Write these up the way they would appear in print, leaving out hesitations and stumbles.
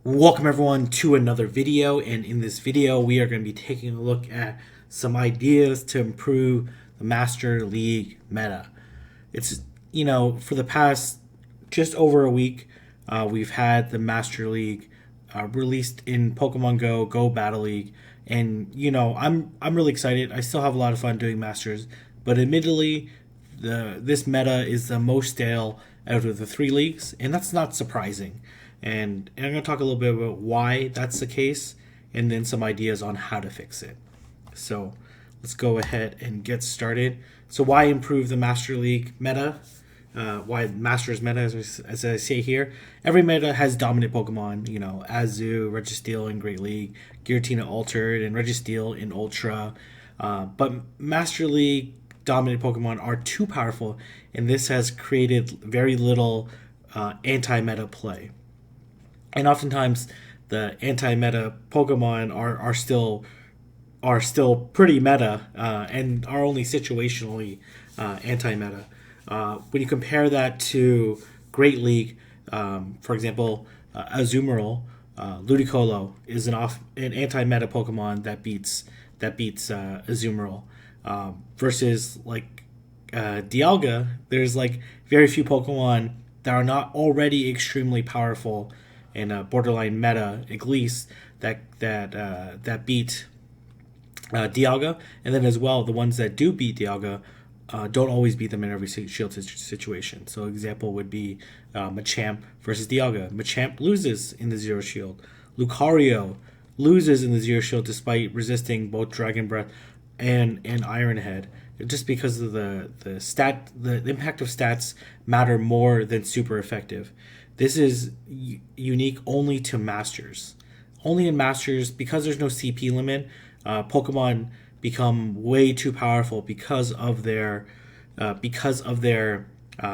Welcome everyone to another video, and in this video we are going to be taking a look at some ideas to improve the Master League meta. It's, for the past just over a week, we've had the Master League released in Pokemon Go Battle League, and I'm really excited. I still have a lot of fun doing Masters, but admittedly, this meta is the most stale out of the three leagues, and that's not surprising. And I'm going to talk a little bit about why that's the case and then some ideas on how to fix it. So let's go ahead and get started. So why improve the Master League meta? Why Masters meta, as I say here. Every meta has dominant Pokemon, Azu, Registeel in Great League, Giratina Altered, and Registeel in Ultra. But Master League dominant Pokemon are too powerful, and this has created very little anti-meta play. And oftentimes, the anti-meta Pokemon are still pretty meta and are only situationally anti-meta. When you compare that to Great League, for example, Azumarill, Ludicolo is an anti-meta Pokemon that beats Azumarill. Versus Dialga, there's very few Pokemon that are not already extremely powerful and borderline meta, at least that beat Dialga, and then as well the ones that do beat Dialga don't always beat them in every shield situation. So example would be Machamp versus Dialga. Machamp loses in the Zero Shield. Lucario loses in the Zero Shield despite resisting both Dragon Breath and Iron Head, just because of the impact of stats matter more than super effective. This is unique only to Masters. Only in Masters, because there's no CP limit, Pokemon become way too powerful because of their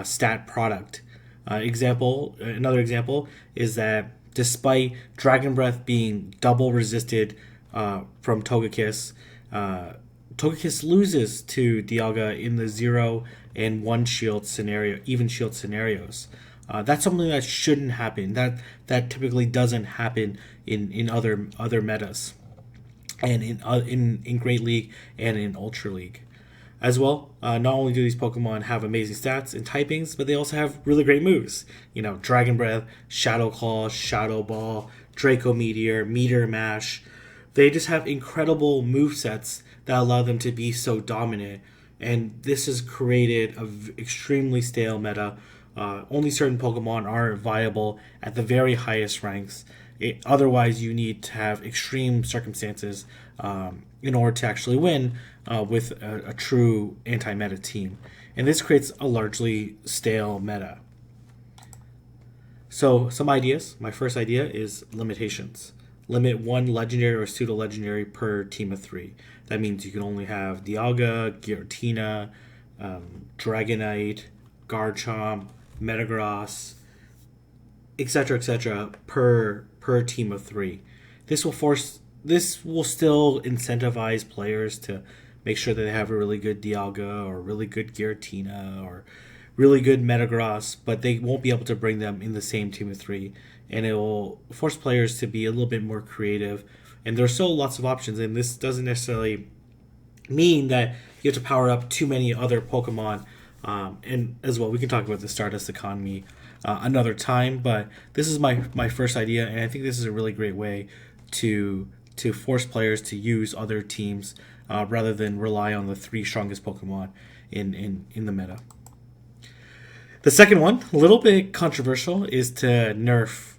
stat product. Another example is that despite Dragon Breath being double resisted from Togekiss, Togekiss loses to Dialga in the 0 and 1 shield scenario, even shield scenarios. That's something that shouldn't happen. That typically doesn't happen in other metas, and in Great League and in Ultra League. As well, not only do these Pokemon have amazing stats and typings, but they also have really great moves. Dragon Breath, Shadow Claw, Shadow Ball, Draco Meteor, Meteor Mash. They just have incredible movesets that allow them to be so dominant, and this has created an extremely stale meta. Only certain Pokemon are viable at the very highest ranks. Otherwise, you need to have extreme circumstances in order to actually win with a true anti-meta team. And this creates a largely stale meta. So, some ideas. My first idea is limitations. Limit one legendary or pseudo-legendary per team of 3. That means you can only have Dialga, Giratina, Dragonite, Garchomp, Metagross, etc., per team of 3. This will still incentivize players to make sure that they have a really good Dialga or really good Giratina or really good Metagross, but they won't be able to bring them in the same team of 3, and it will force players to be a little bit more creative. And there's still lots of options, and this doesn't necessarily mean that you have to power up too many other Pokemon. And as well, we can talk about the Stardust economy another time, but this is my first idea, and I think this is a really great way to force players to use other teams rather than rely on the 3 strongest Pokemon in the meta. The second one, a little bit controversial, is to nerf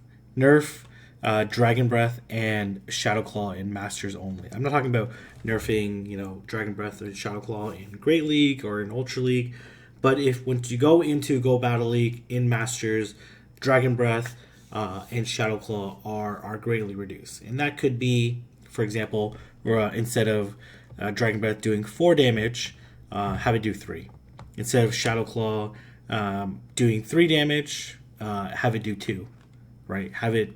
Dragon Breath and Shadow Claw in Masters only. I'm not talking about nerfing, Dragon Breath or Shadow Claw in Great League or in Ultra League, but once you go into Go Battle League in Masters, Dragon Breath and Shadow Claw are greatly reduced. And that could be, for example, instead of Dragon Breath doing 4 damage, have it do 3. Instead of Shadow Claw doing 3 damage, have it do 2. Right? Have it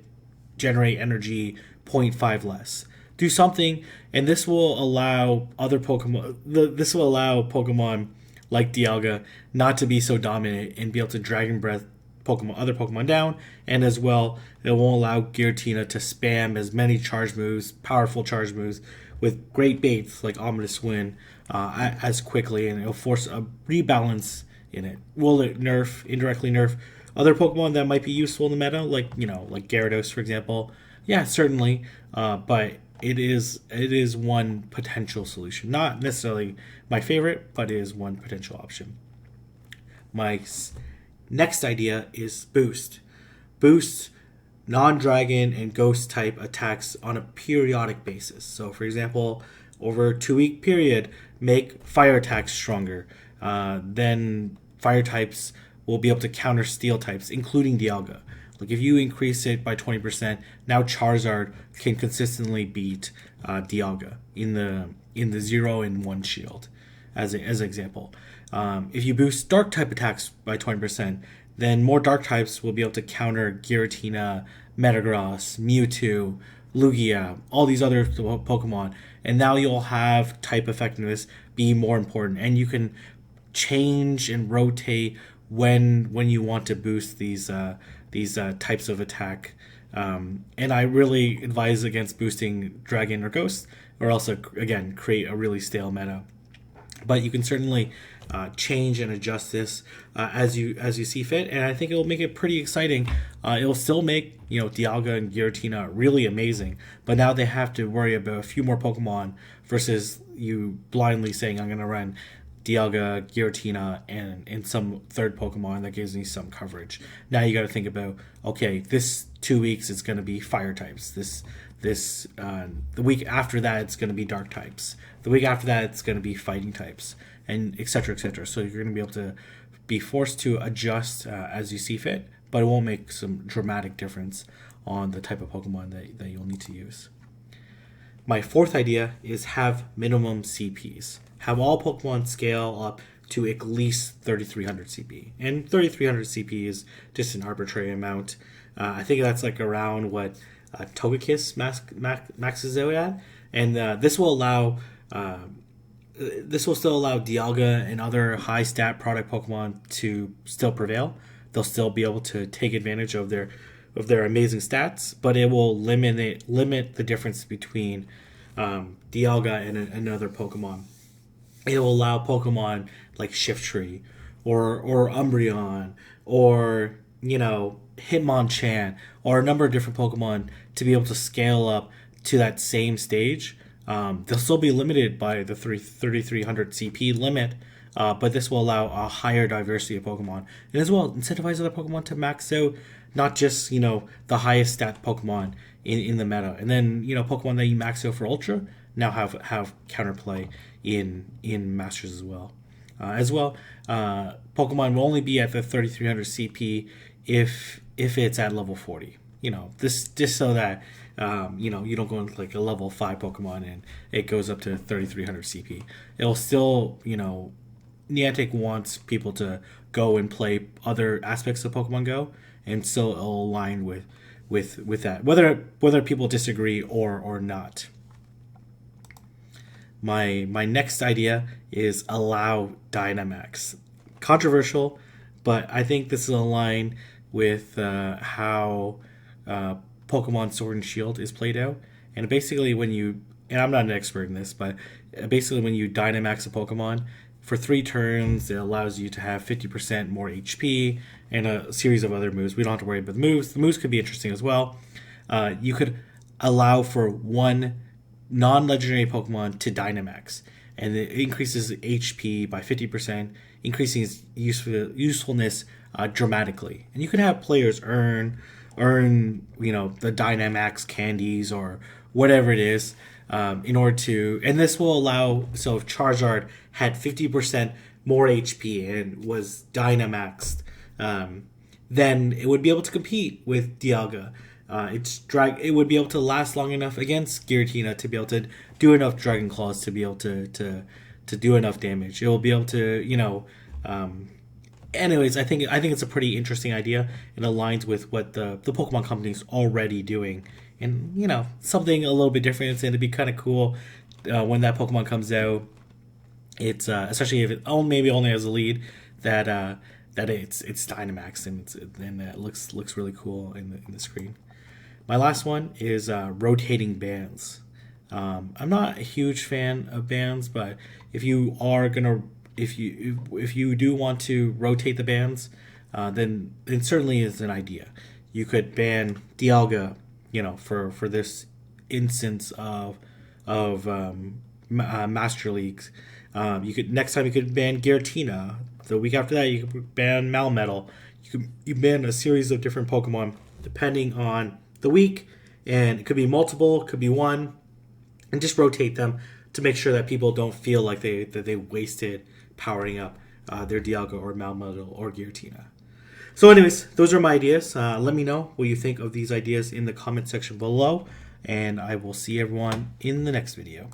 generate energy 0.5 less. Do something, and this will allow other Pokemon. This will allow Pokemon like Dialga not to be so dominant and be able to Dragon Breath other Pokemon down, and as well, it won't allow Giratina to spam as many charge moves, powerful charge moves, with great baits like Ominous Wind as quickly, and it'll force a rebalance in it. Will it indirectly nerf other Pokemon that might be useful in the meta, like like Gyarados, for example? Yeah, certainly, but it is one potential solution. Not necessarily my favorite, but it is one potential option. My next idea is Boost. Boost non-dragon and ghost type attacks on a periodic basis. So, for example, over a 2-week period, make fire attacks stronger. Then fire types will be able to counter steel types, including Dialga. Like if you increase it by 20%, now Charizard can consistently beat Dialga in the 0 and 1 shield, as an example. If you boost dark type attacks by 20%, then more dark types will be able to counter Giratina, Metagross, Mewtwo, Lugia, all these other Pokemon, and now you'll have type effectiveness be more important, and you can change and rotate when you want to boost these types of attack. And I really advise against boosting Dragon or Ghost, or else again create a really stale meta. But you can certainly change and adjust this as you see fit, and I think it will make it pretty exciting. It will still make Dialga and Giratina really amazing, but now they have to worry about a few more Pokemon versus you blindly saying I'm going to run Dialga, Giratina, and some third Pokemon that gives me some coverage. Now you got to think about, okay, this 2 weeks it's going to be fire types. The week after that it's going to be dark types. The week after that it's going to be fighting types, and etc. etc. So you're going to be able to be forced to adjust as you see fit, but it won't make some dramatic difference on the type of Pokemon that you'll need to use. My fourth idea is have minimum CPs. Have all Pokemon scale up to at least 3,300 CP. And 3,300 CP is just an arbitrary amount. I think that's like around what Togekiss maxes out at. And this will still allow Dialga and other high stat product Pokemon to still prevail. They'll still be able to take advantage of their amazing stats, but it will limit the difference between Dialga and another Pokemon. It will allow Pokemon like Shiftry or Umbreon or Hitmonchan or a number of different Pokemon to be able to scale up to that same stage. They'll still be limited by the 3,300 CP limit, but this will allow a higher diversity of Pokemon, and as well incentivize other Pokemon to max out not just the highest stat Pokemon in the meta, and then Pokemon that you max out for Ultra now have counterplay in Masters as well. Pokemon will only be at the 3,300 CP if it's at level 40. This just so that you don't go into like a level 5 Pokemon and it goes up to 3,300 CP. It'll still, Niantic wants people to go and play other aspects of Pokemon Go, and still it'll align with that, whether people disagree or not. My next idea is allow Dynamax. Controversial, but I think this is aligned with how Pokemon Sword and Shield is played out. And basically and I'm not an expert in this, but basically when you Dynamax a Pokemon, for 3 turns, it allows you to have 50% more HP and a series of other moves. We don't have to worry about the moves. The moves could be interesting as well. You could allow for one non-legendary Pokemon to Dynamax, and it increases HP by 50%, increasing its usefulness dramatically. And you can have players earn the Dynamax candies or whatever it is in order to, and this will allow, so if Charizard had 50% more HP and was Dynamaxed, then it would be able to compete with Dialga. It would be able to last long enough against Giratina to be able to do enough Dragon Claws to be able to do enough damage. It will be able to, anyways, I think it's a pretty interesting idea. It aligns with what the Pokemon Company is already doing, and something a little bit different. It's going to be kind of cool when that Pokemon comes out. It's especially if it maybe only has a lead that that it's Dynamax, and it looks really cool in the screen. My last one is rotating bands. I'm not a huge fan of bands, but if you do want to rotate the bands, then it certainly is an idea. You could ban Dialga, for this instance of Master Leagues. Next time you could ban Giratina. The week after that you could ban Melmetal. You ban a series of different Pokemon depending on the week, and it could be multiple, it could be one, and just rotate them to make sure that people don't feel like they wasted powering up their Dialga or Melmetal or Giratina. So anyways, those are my ideas. Let me know what you think of these ideas in the comment section below, and I will see everyone in the next video.